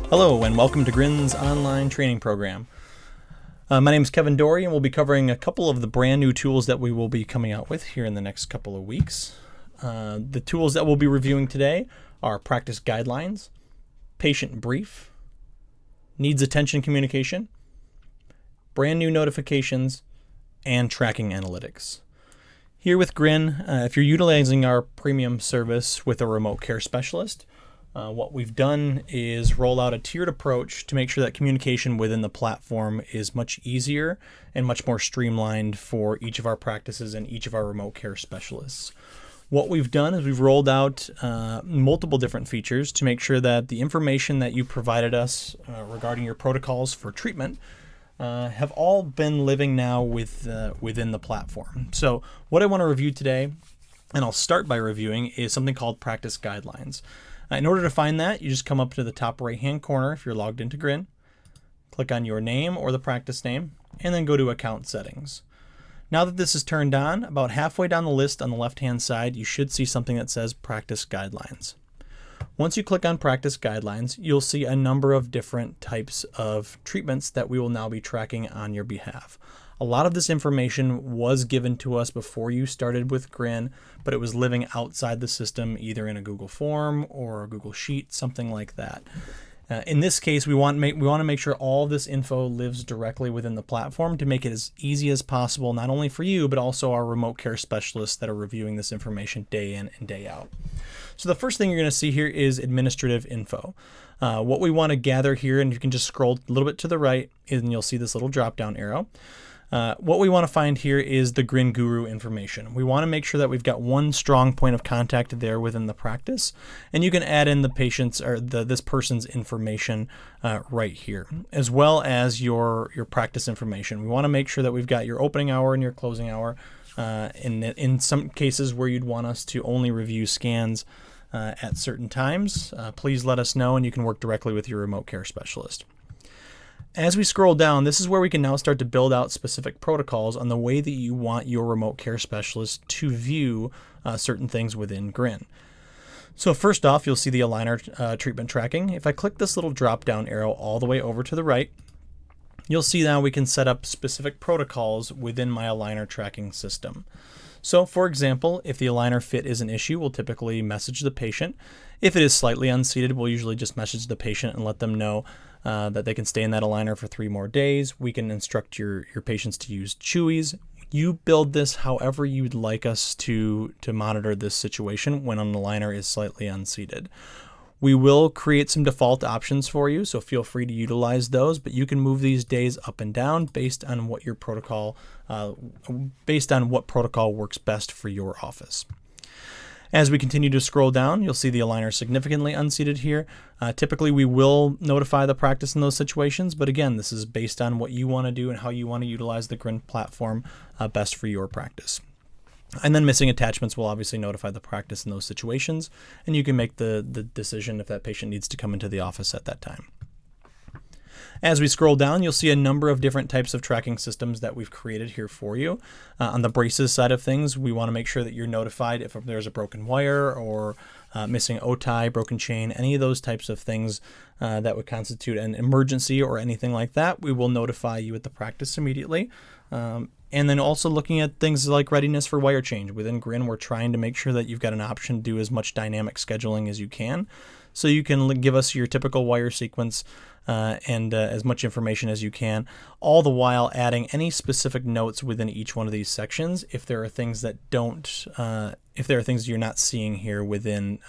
Hello and welcome to Grin's online training program. My name is Kevin Dory and we'll be covering a couple of the brand new tools that we will be coming out with here in the next couple of weeks. The tools that we'll be reviewing today are practice guidelines, patient brief, needs attention communication, brand new notifications, and tracking analytics. Here with Grin, if you're utilizing our premium service with a remote care specialist, what we've done is roll out a tiered approach to make sure that communication within the platform is much easier and much more streamlined for each of our practices and each of our remote care specialists. What we've done is we've rolled out multiple different features to make sure that the information that you provided us regarding your protocols for treatment have all been living now within the platform. So what I want to review today, and I'll start by reviewing, is something called practice guidelines. In order to find that, you just come up to the top right-hand corner if you're logged into Grin, click on your name or the practice name, and then go to Account Settings. Now that this is turned on, about halfway down the list on the left-hand side, you should see something that says Practice Guidelines. Once you click on Practice Guidelines, you'll see a number of different types of treatments that we will now be tracking on your behalf. A lot of this information was given to us before you started with Grin, but it was living outside the system, either in a Google form or a Google Sheet, something like that. In this case, we want to make sure all this info lives directly within the platform to make it as easy as possible, not only for you, but also our remote care specialists that are reviewing this information day in and day out. So the first thing you're going to see here is administrative info. What we want to gather here, and you can just scroll a little bit to the right, and you'll see this little drop-down arrow. What we want to find here is the Grin Guru information. We want to make sure that we've got one strong point of contact there within the practice, and you can add in the patient's or this person's information right here, as well as your practice information. We want to make sure that we've got your opening hour and your closing hour. In some cases where you'd want us to only review scans at certain times, please let us know, and you can work directly with your remote care specialist. As we scroll down, this is where we can now start to build out specific protocols on the way that you want your remote care specialist to view certain things within Grin. So first off, you'll see the aligner treatment tracking. If I click this little drop-down arrow all the way over to the right, you'll see now we can set up specific protocols within my aligner tracking system. So for example, if the aligner fit is an issue, we'll typically message the patient. If it is slightly unseated, we'll usually just message the patient and let them know that they can stay in that aligner for 3 more days. We can instruct your patients to use Chewies. You build this however you'd like us to monitor this situation when an aligner is slightly unseated. We will create some default options for you, so feel free to utilize those, but you can move these days up and down based on what your protocol, based on what protocol works best for your office. As we continue to scroll down, you'll see the aligner significantly unseated here. Typically, we will notify the practice in those situations, but again, this is based on what you want to do and how you want to utilize the Grin platform best for your practice. And then missing attachments will obviously notify the practice in those situations, and you can make the decision if that patient needs to come into the office at that time. As we scroll down, you'll see a number of different types of tracking systems that we've created here for you. On the braces side of things, we want to make sure that you're notified if there's a broken wire or missing O-tie, broken chain, any of those types of things that would constitute an emergency or anything like that. We will notify you at the practice immediately. And then also looking at things like readiness for wire change. Within Grin, we're trying to make sure that you've got an option to do as much dynamic scheduling as you can. So you can give us your typical wire sequence and as much information as you can, all the while adding any specific notes within each one of these sections if there are things that if there are things you're not seeing here within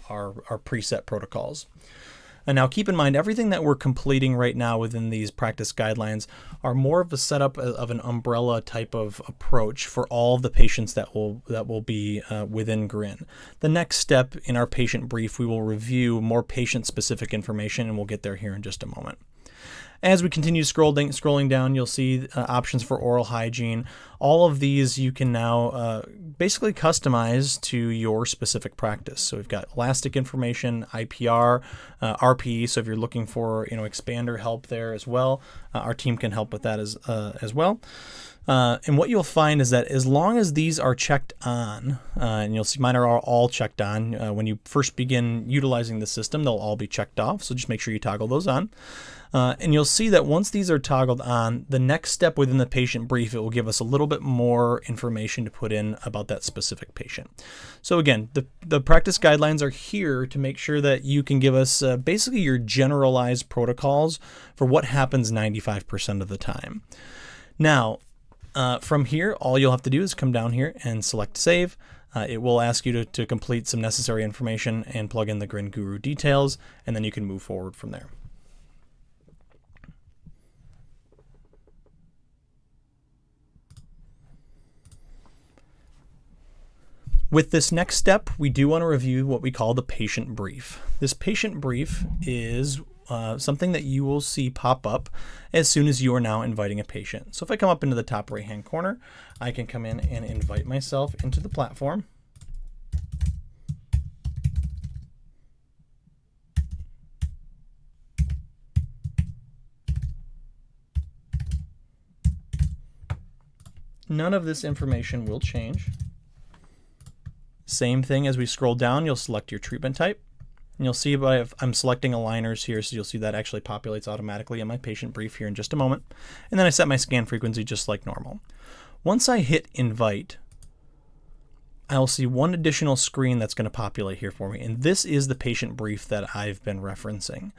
our preset protocols. And now keep in mind, everything that we're completing right now within these practice guidelines are more of a setup of an umbrella type of approach for all of the patients that will be within Grin. The next step in our patient brief, we will review more patient-specific information, and we'll get there here in just a moment. As we continue scrolling down, you'll see options for oral hygiene. All of these you can now basically customize to your specific practice. So we've got elastic information, IPR, RPE. So if you're looking for expander help there as well, our team can help with that as well. And what you'll find is that as long as these are checked on, and you'll see mine are all checked on, when you first begin utilizing the system, they'll all be checked off. So just make sure you toggle those on. And you'll see that once these are toggled on, the next step within the patient brief, it will give us a little bit more information to put in about that specific patient. So again, the practice guidelines are here to make sure that you can give us basically your generalized protocols for what happens 95% of the time. Now, from here, all you'll have to do is come down here and select Save. It will ask you to complete some necessary information and plug in the Grin Guru details, and then you can move forward from there. With this next step, we do want to review what we call the patient brief. This patient brief is something that you will see pop up as soon as you are now inviting a patient. So if I come up into the top right-hand corner, I can come in and invite myself into the platform. None of this information will change. Same thing as we scroll down, you'll select your treatment type. And you'll see I'm selecting aligners here, so you'll see that actually populates automatically in my patient brief here in just a moment. And then I set my scan frequency just like normal. Once I hit invite, I'll see one additional screen that's going to populate here for me. And this is the patient brief that I've been referencing.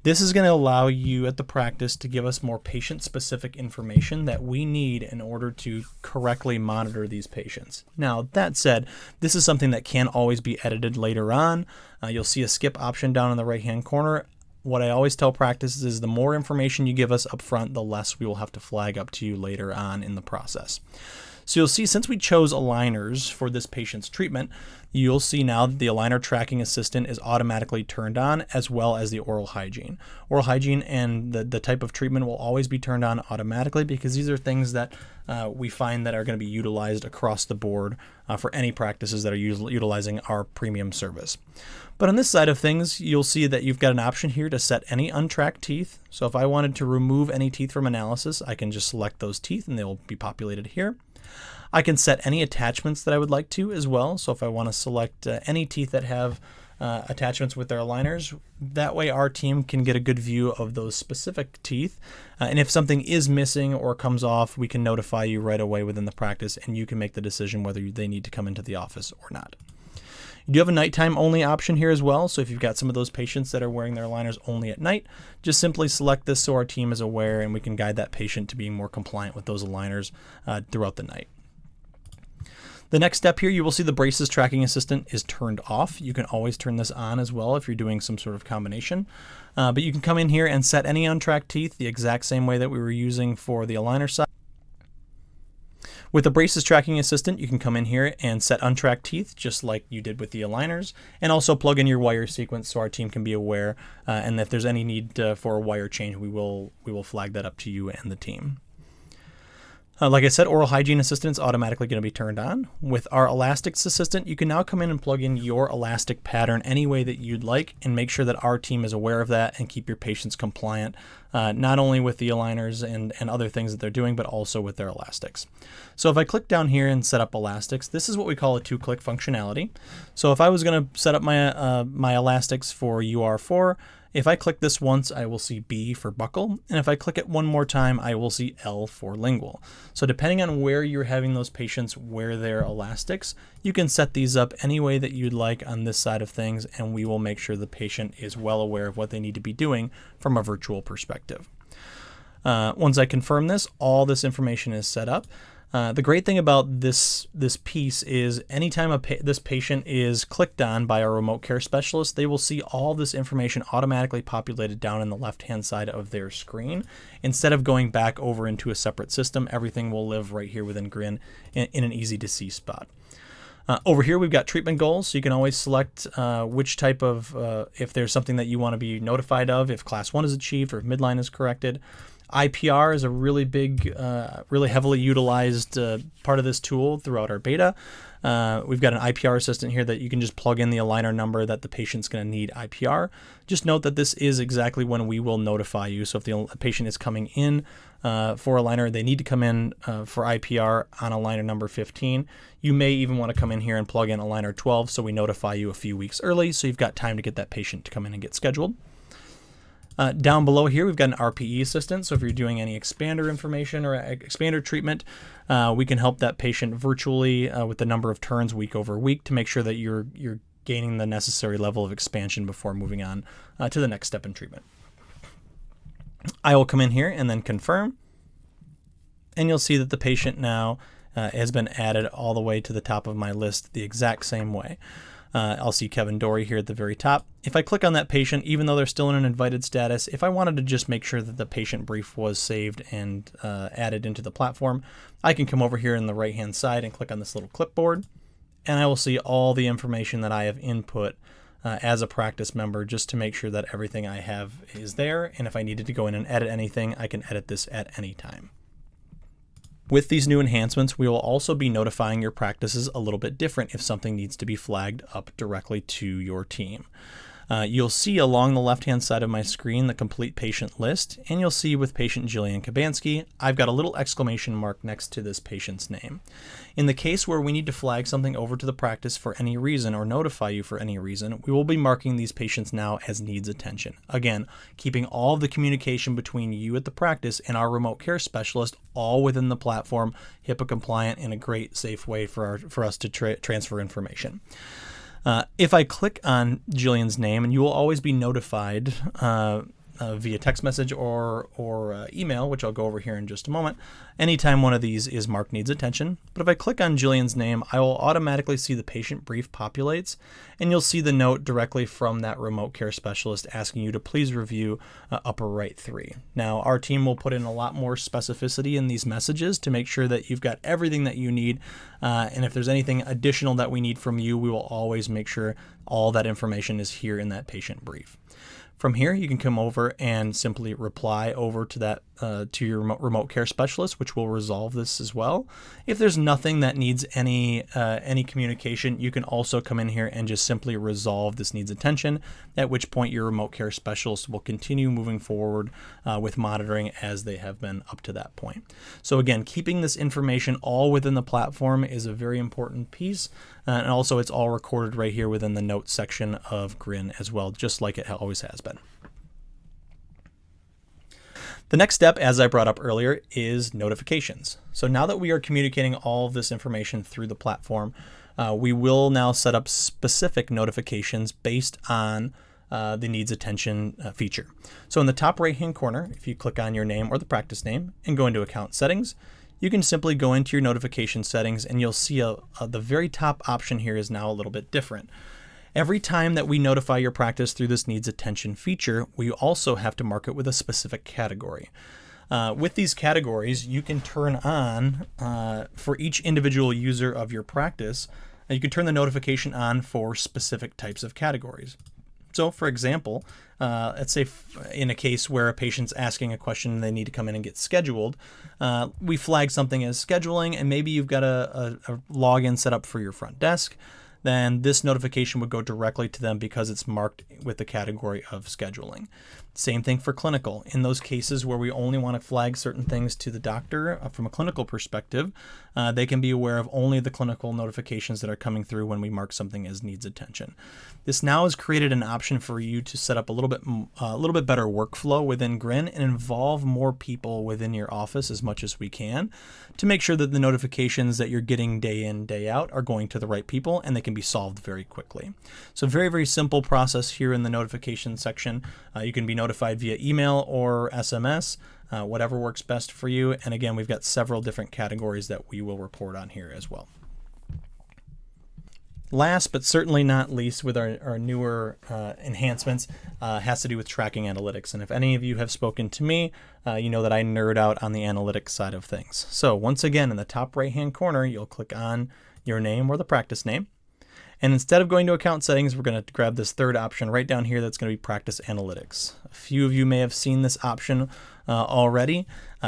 This is going to allow you at the practice to give us more patient-specific information that we need in order to correctly monitor these patients. Now, that said, this is something that can always be edited later on. You'll see a skip option down in the right-hand corner. What I always tell practices is the more information you give us up front, the less we will have to flag up to you later on in the process. So you'll see, since we chose aligners for this patient's treatment, you'll see now that the aligner tracking assistant is automatically turned on, as well as the oral hygiene. Oral hygiene and the type of treatment will always be turned on automatically, because these are things that we find that are going to be utilized across the board for any practices that are utilizing our premium service. But on this side of things, you'll see that you've got an option here to set any untracked teeth. So if I wanted to remove any teeth from analysis, I can just select those teeth and they'll be populated here. I can set any attachments that I would like to as well. So if I want to select any teeth that have attachments with their aligners, that way our team can get a good view of those specific teeth. And if something is missing or comes off, we can notify you right away within the practice, and you can make the decision whether they need to come into the office or not. You do have a nighttime only option here as well. So if you've got some of those patients that are wearing their aligners only at night, just simply select this so our team is aware and we can guide that patient to being more compliant with those aligners throughout the night. The next step here, you will see the braces tracking assistant is turned off. You can always turn this on as well if you're doing some sort of combination. But you can come in here and set any untracked teeth the exact same way that we were using for the aligner side. With the Braces Tracking Assistant, you can come in here and set untracked teeth, just like you did with the aligners, and also plug in your wire sequence so our team can be aware. And if there's any need for a wire change, we will flag that up to you and the team. Like I said, Oral Hygiene Assistant is automatically going to be turned on. With our Elastics Assistant, you can now come in and plug in your elastic pattern any way that you'd like and make sure that our team is aware of that and keep your patients compliant, not only with the aligners and other things that they're doing, but also with their elastics. So if I click down here and set up elastics, this is what we call a 2-click functionality. So if I was going to set up my, my elastics for UR4, if I click this once, I will see B for buccal, and if I click it one more time, I will see L for lingual. So depending on where you're having those patients wear their elastics, you can set these up any way that you'd like on this side of things, and we will make sure the patient is well aware of what they need to be doing from a virtual perspective. Once I confirm this, all this information is set up. The great thing about this piece is anytime this patient is clicked on by our remote care specialist, they will see all this information automatically populated down in the left-hand side of their screen. Instead of going back over into a separate system, everything will live right here within Grin in an easy-to-see spot. Over here, we've got treatment goals, so you can always select which type of, if there's something that you want to be notified of, if Class 1 is achieved or if midline is corrected. IPR is a really big, really heavily utilized part of this tool throughout our beta. We've got an IPR assistant here that you can just plug in the aligner number that the patient's going to need IPR. Just note that this is exactly when we will notify you. So if the patient is coming in for aligner, they need to come in for IPR on aligner number 15. You may even want to come in here and plug in aligner 12 so we notify you a few weeks early so you've got time to get that patient to come in and get scheduled. Down below here, we've got an RPE assistant. So if you're doing any expander information or expander treatment, we can help that patient virtually with the number of turns week over week to make sure that you're gaining the necessary level of expansion before moving on to the next step in treatment. I will come in here and then confirm, and you'll see that the patient now has been added all the way to the top of my list the exact same way. I'll see Kevin Dory here at the very top. If I click on that patient, even though they're still in an invited status, if I wanted to just make sure that the patient brief was saved and added into the platform, I can come over here on the right-hand side and click on this little clipboard, and I will see all the information that I have input as a practice member just to make sure that everything I have is there, and if I needed to go in and edit anything, I can edit this at any time. With these new enhancements, we will also be notifying your practices a little bit different if something needs to be flagged up directly to your team. You'll see along the left-hand side of my screen the complete patient list, and you'll see with patient Jillian Kabansky, I've got a little exclamation mark next to this patient's name. In the case where we need to flag something over to the practice for any reason or notify you for any reason, we will be marking these patients now as needs attention. Again, keeping all of the communication between you at the practice and our remote care specialist all within the platform, HIPAA compliant, in a great, safe way for us to transfer information. If I click on Jillian's name, and you will always be notified via text message or email, which I'll go over here in just a moment, anytime one of these is marked needs attention. But if I click on Jillian's name, I will automatically see the patient brief populates, and you'll see the note directly from that remote care specialist asking you to please review upper right 3. Now, our team will put in a lot more specificity in these messages to make sure that you've got everything that you need, and if there's anything additional that we need from you, we will always make sure all that information is here in that patient brief. From here, you can come over and simply reply over to that to your remote care specialist, which will resolve this as well. If there's nothing that needs any communication, you can also come in here and just simply resolve this needs attention, at which point your remote care specialist will continue moving forward with monitoring as they have been up to that point. So again, keeping this information all within the platform is a very important piece, and also it's all recorded right here within the notes section of Grin as well, just like it always has been. The next step, as I brought up earlier, is notifications. So now that we are communicating all of this information through the platform, we will now set up specific notifications based on the needs attention feature. So in the top right-hand corner, if you click on your name or the practice name and go into account settings, you can simply go into your notification settings, and you'll see the very top option here is now a little bit different. Every time that we notify your practice through this needs attention feature, we also have to mark it with a specific category. With these categories, you can turn on, for each individual user of your practice, you can turn the notification on for specific types of categories. So, for example, let's say in a case where a patient's asking a question and they need to come in and get scheduled, we flag something as scheduling, and maybe you've got a login set up for your front desk. Then this notification would go directly to them because it's marked with the category of scheduling. Same thing for clinical. In those cases where we only want to flag certain things to the doctor from a clinical perspective, they can be aware of only the clinical notifications that are coming through when we mark something as needs attention. This now has created an option for you to set up a little bit better workflow within Grin and involve more people within your office as much as we can to make sure that the notifications that you're getting day in, day out are going to the right people and they can be solved very quickly. So very, very simple process here in the notification section. You can be notified via email or SMS, whatever works best for you. And again, we've got several different categories that we will report on here as well. Last but certainly not least with our newer enhancements has to do with tracking analytics. And if any of you have spoken to me, you know that I nerd out on the analytics side of things. So once again, in the top right-hand corner, you'll click on your name or the practice name. And instead of going to account settings, we're going to grab this third option right down here that's going to be practice analytics. A few of you may have seen this option already.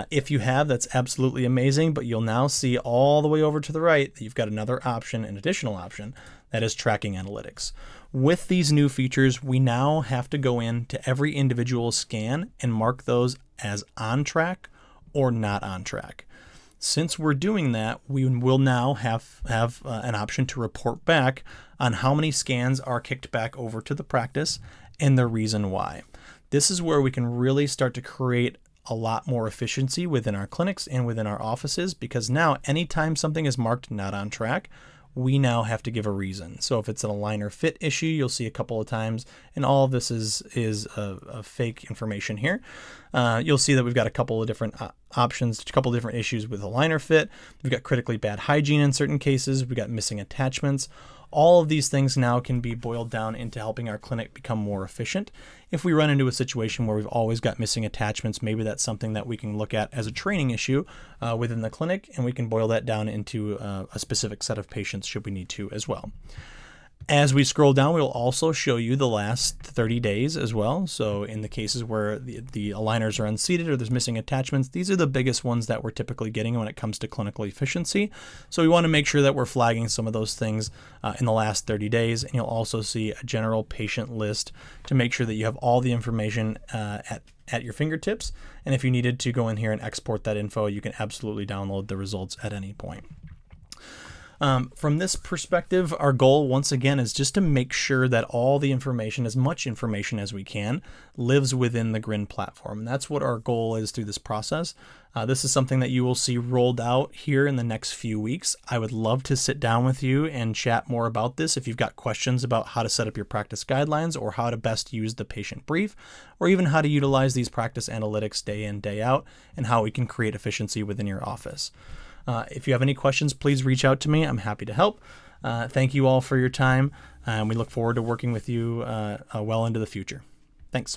If you have, that's absolutely amazing, but you'll now see all the way over to the right that you've got another option, an additional option, that is tracking analytics. With these new features, we now have to go into every individual scan and mark those as on track or not on track. Since we're doing that, we will now have an option to report back on how many scans are kicked back over to the practice and the reason why. This is where we can really start to create a lot more efficiency within our clinics and within our offices, because now anytime something is marked not on track, we now have to give a reason. So if it's an aligner fit issue, you'll see a couple of times, and all of this is a fake information here. You'll see that we've got a couple of different options, a couple of different issues with aligner fit. We've got critically bad hygiene in certain cases. We've got missing attachments. All of these things now can be boiled down into helping our clinic become more efficient. If we run into a situation where we've always got missing attachments, maybe that's something that we can look at as a training issue within the clinic, and we can boil that down into a specific set of patients should we need to as well. As we scroll down, we'll also show you the last 30 days as well. So in the cases where the aligners are unseated or there's missing attachments, these are the biggest ones that we're typically getting when it comes to clinical efficiency. So we want to make sure that we're flagging some of those things in the last 30 days. And you'll also see a general patient list to make sure that you have all the information at your fingertips. And if you needed to go in here and export that info, you can absolutely download the results at any point. From this perspective, our goal, once again, is just to make sure that all the information, as much information as we can, lives within the Grin platform. And that's what our goal is through this process. This is something that you will see rolled out here in the next few weeks. I would love to sit down with you and chat more about this. If you've got questions about how to set up your practice guidelines or how to best use the patient brief, or even how to utilize these practice analytics day in, day out, and how we can create efficiency within your office. If you have any questions, please reach out to me. I'm happy to help. Thank you all for your time, and we look forward to working with you well into the future. Thanks.